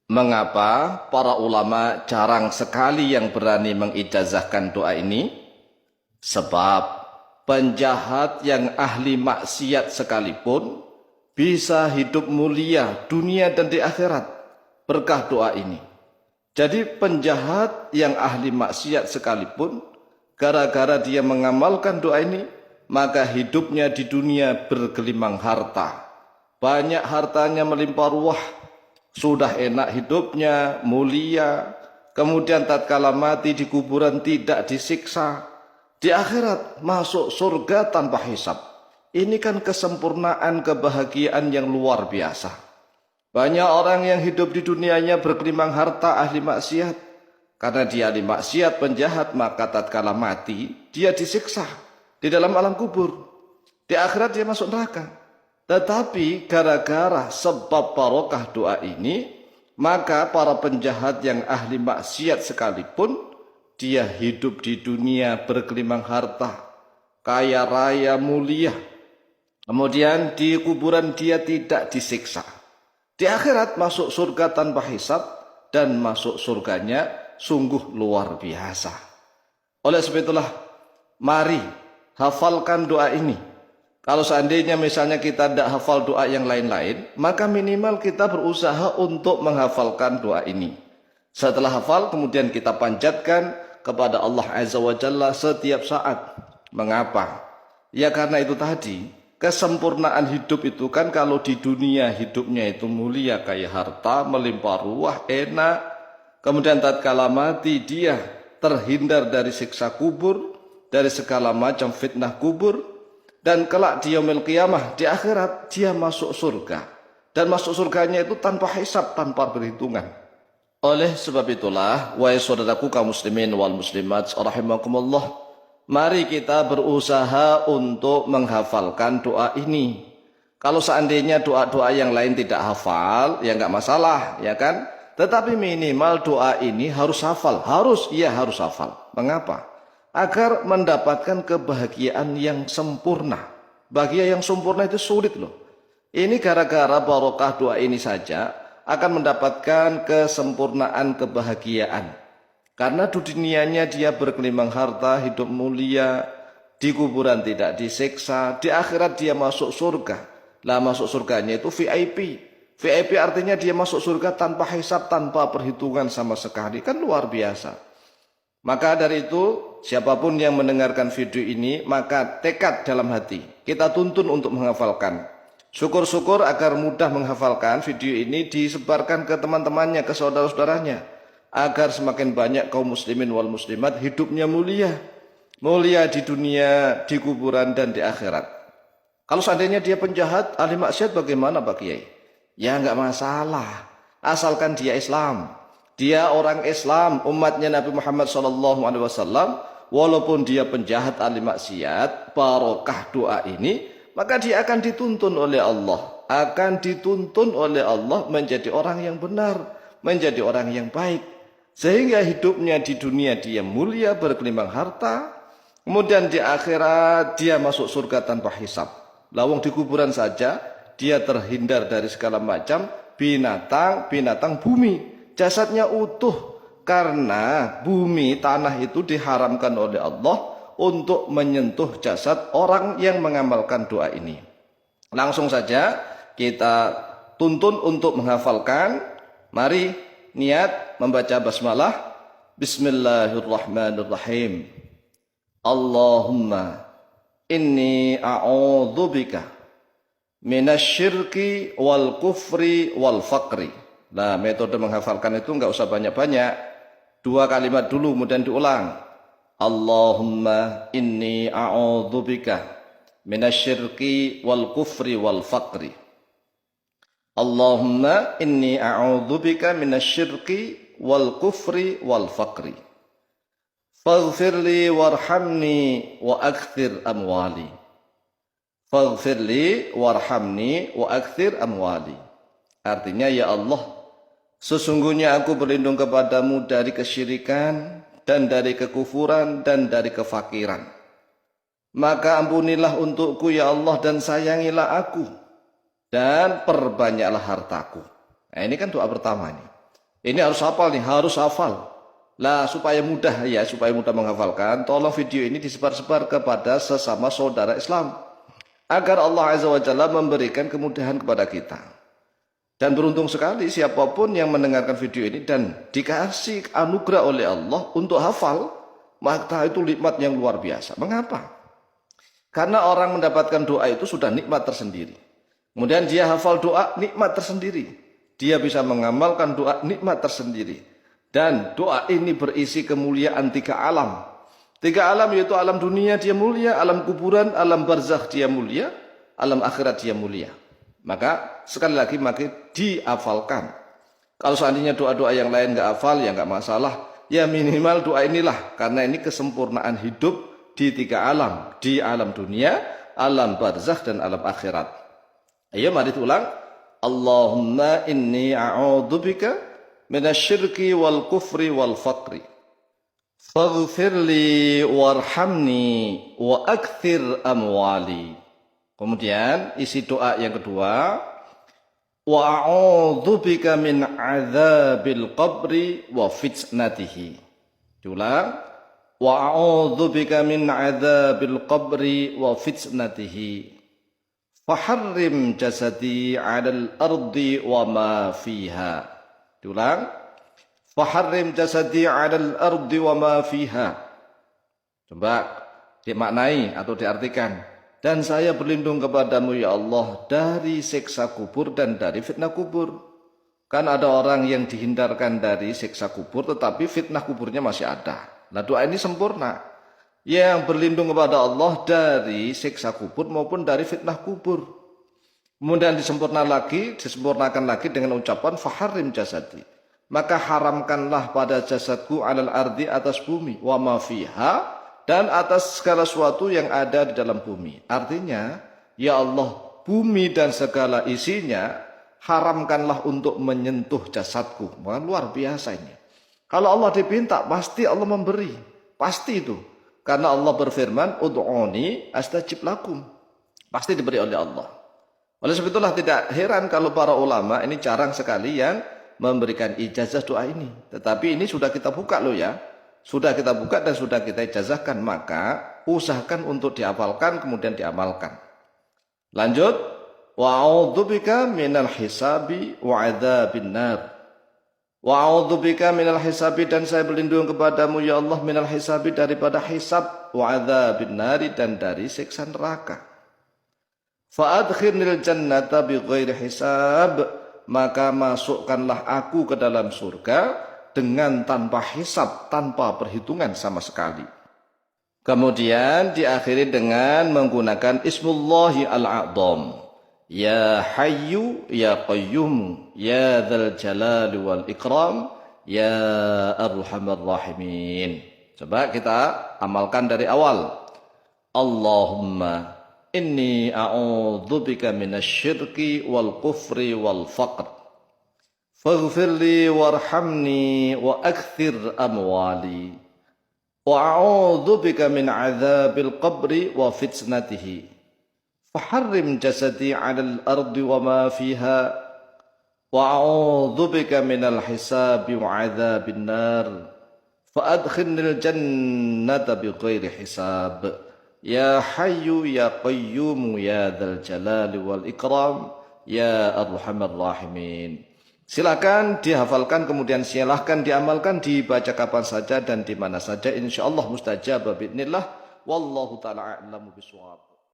Mengapa para ulama jarang sekali yang berani mengijazahkan doa ini? Sebab penjahat yang ahli maksiat sekalipun bisa hidup mulia dunia dan di akhirat berkah doa ini. Jadi penjahat yang ahli maksiat sekalipun, gara-gara dia mengamalkan doa ini, maka hidupnya di dunia bergelimang harta. Banyak hartanya melimpah ruah, sudah enak hidupnya, mulia, kemudian tatkala mati di kuburan tidak disiksa, di akhirat masuk surga tanpa hisab. Ini kan kesempurnaan kebahagiaan yang luar biasa. Banyak orang yang hidup di dunianya bergelimang harta ahli maksiat. Karena dia ahli maksiat, penjahat, maka tatkala mati, dia disiksa di dalam alam kubur. Di akhirat dia masuk neraka. Tetapi gara-gara sebab barokah doa ini, maka para penjahat yang ahli maksiat sekalipun, dia hidup di dunia bergelimang harta, kaya raya mulia. Kemudian di kuburan dia tidak disiksa. Di akhirat masuk surga tanpa hisab, dan masuk surganya sungguh luar biasa. Oleh sebab itulah, mari hafalkan doa ini. Kalau seandainya misalnya kita tidak hafal doa yang lain-lain, maka minimal kita berusaha untuk menghafalkan doa ini. Setelah hafal, kemudian kita panjatkan kepada Allah Azza wa Jalla setiap saat. Mengapa? Ya karena itu tadi, kesempurnaan hidup itu kan kalau di dunia hidupnya itu mulia, kayak harta, melimpah ruah, enak. Kemudian tatkala mati dia terhindar dari siksa kubur, dari segala macam fitnah kubur. Dan kelak di yaumil qiyamah, di akhirat, dia masuk surga. Dan masuk surganya itu tanpa hisab, tanpa perhitungan. Oleh sebab itulah, wahai saudaraku kaum muslimin wal muslimat, rahimakumullah, mari kita berusaha untuk menghafalkan doa ini. Kalau seandainya doa-doa yang lain tidak hafal, ya nggak masalah, ya kan? Tetapi minimal doa ini harus hafal. Harus hafal. Mengapa? Agar mendapatkan kebahagiaan yang sempurna. Bahagia yang sempurna itu sulit loh. Ini gara-gara barokah doa ini saja akan mendapatkan kesempurnaan kebahagiaan. Karena di dunianya dia bergelimang harta, hidup mulia, di kuburan tidak disiksa, di akhirat dia masuk surga. Lah masuk surganya itu VIP. VIP artinya dia masuk surga tanpa hisab, tanpa perhitungan sama sekali. Kan luar biasa. Maka dari itu, siapapun yang mendengarkan video ini, maka tekad dalam hati. Kita tuntun untuk menghafalkan. Syukur-syukur agar mudah menghafalkan video ini disebarkan ke teman-temannya, ke saudara-saudaranya. Agar semakin banyak kaum muslimin wal muslimat hidupnya mulia. Mulia di dunia, di kuburan, dan di akhirat. Kalau seandainya dia penjahat, ahli maksiat bagaimana Pak Kiai? Ya enggak masalah. Asalkan dia Islam. Dia orang Islam, umatnya Nabi Muhammad SAW, walaupun dia penjahat ahli maksiat, barokah doa ini, maka dia akan dituntun oleh Allah. Akan dituntun oleh Allah menjadi orang yang benar, menjadi orang yang baik. Sehingga hidupnya di dunia dia mulia, bergelimang harta, kemudian di akhirat dia masuk surga tanpa hisab. Lawang di kuburan saja, dia terhindar dari segala macam binatang bumi. Jasadnya utuh karena bumi tanah itu diharamkan oleh Allah untuk menyentuh jasad orang yang mengamalkan doa ini. Langsung saja kita tuntun untuk menghafalkan. Mari niat membaca basmalah. Bismillahirrahmanirrahim. Allahumma inni a'udzubika minasyirki wal kufri wal faqri. Nah, metode menghafalkan itu enggak usah banyak-banyak. 2 kalimat dulu, kemudian diulang. Allahumma inni a'udzubika minasyirki wal kufri wal faqri. Allahumma inni a'udzubika minasyirki wal kufri wal faqri. Faghfirli warhamni wa akthir amwali. Faghfirli warhamni wa akthir amwali. Artinya, ya Allah, sesungguhnya aku berlindung kepadamu dari kesyirikan dan dari kekufuran dan dari kefakiran. Maka ampunilah untukku ya Allah dan sayangilah aku dan perbanyaklah hartaku. Nah, ini kan doa pertama ini. Ini harus hafal nih, harus hafal. Lah supaya mudah ya, supaya mudah menghafalkan, tolong video ini disebar-sebar kepada sesama saudara Islam. Agar Allah Azza wa Jalla memberikan kemudahan kepada kita. Dan beruntung sekali siapapun yang mendengarkan video ini dan dikasih anugerah oleh Allah untuk hafal, maka itu nikmat yang luar biasa. Mengapa? Karena orang mendapatkan doa itu sudah nikmat tersendiri. Kemudian dia hafal doa, nikmat tersendiri. Dia bisa mengamalkan doa, nikmat tersendiri. Dan doa ini berisi kemuliaan 3 alam. 3 alam yaitu alam dunia dia mulia, alam kuburan, alam barzakh dia mulia, alam akhirat dia mulia. Maka sekali lagi makin dihafalkan. Kalau seandainya doa-doa yang lain nggak hafal ya nggak masalah. Ya minimal doa inilah karena ini kesempurnaan hidup di 3 alam, di alam dunia, alam barzakh dan alam akhirat. Ayo mari ulang. Allahumma inni a'udzubika minasyirki wal kufri wal faqri. Faghfirli warhamni wa akthir amwali. Kemudian isi doa yang kedua, wa a'udzubika min adzabil qabri wa fitnatihi. Diulang, wa a'udzubika min adzabil qabri wa fitnatihi. Faharrim jasadi 'alal ardi wa ma fiha. Diulang, faharrim jasadi 'alal ardi wa ma fiha. Coba dimaknai atau diartikan. Dan saya berlindung kepadamu ya Allah dari siksa kubur dan dari fitnah kubur. Kan ada orang yang dihindarkan dari siksa kubur tetapi fitnah kuburnya masih ada. Nah doa ini sempurna. Yang berlindung kepada Allah dari siksa kubur maupun dari fitnah kubur. Kemudian disempurnakan lagi dengan ucapan faharrim jasadi. Maka haramkanlah pada jasadku alal ardi atas bumi wa ma fiha. Dan atas segala sesuatu yang ada di dalam bumi. Artinya, ya Allah, bumi dan segala isinya haramkanlah untuk menyentuh jasadku. Luar biasa ini. Kalau Allah dipinta, pasti Allah memberi. Pasti itu. Karena Allah berfirman, ud'uni astajib lakum. Pasti diberi oleh Allah. Oleh sebab itulah tidak heran kalau para ulama ini jarang sekali yang memberikan ijazah doa ini. Tetapi ini sudah kita buka loh ya. Sudah kita buka dan sudah kita ijazahkan, maka usahakan untuk dihafalkan kemudian diamalkan. Lanjut, wa a'udzubika minal hisabi wa adzabin nar. Wa a'udzubika minal hisabi dan saya berlindung kepadamu ya Allah minal hisabi daripada hisab wa adzabin nar dan dari siksa neraka. Fa adkhilnil jannata bighairi hisab, maka masukkanlah aku ke dalam surga dengan tanpa hisab, tanpa perhitungan sama sekali. Kemudian diakhiri dengan menggunakan Ismullahi al-A'zam. Ya Hayyu, Ya Qayyum, Ya Dzal Jalali wal Ikram, Ya Arhamar Rahimin. Coba kita amalkan dari awal. Allahumma inni a'udzubika minasyirki wal kufri wal faqr. Faghfir li warhamni wa akthir amwali wa a'udzu bika min adzabil qabri wa fitnatihi faharrim jasadi 'alal ardi wa ma fiha wa a'udzu bika minal hisabi wa adzabin nar fa adkhilnil jannata bighairi hisab ya hayyu ya qayyum ya dzal jalali wal ikram ya arhamar rahimin. Silakan dihafalkan kemudian silahkan diamalkan, dibaca kapan saja dan di mana saja, insyaallah mustajab biidznillah. Wallahu taala a'lamu bishawab.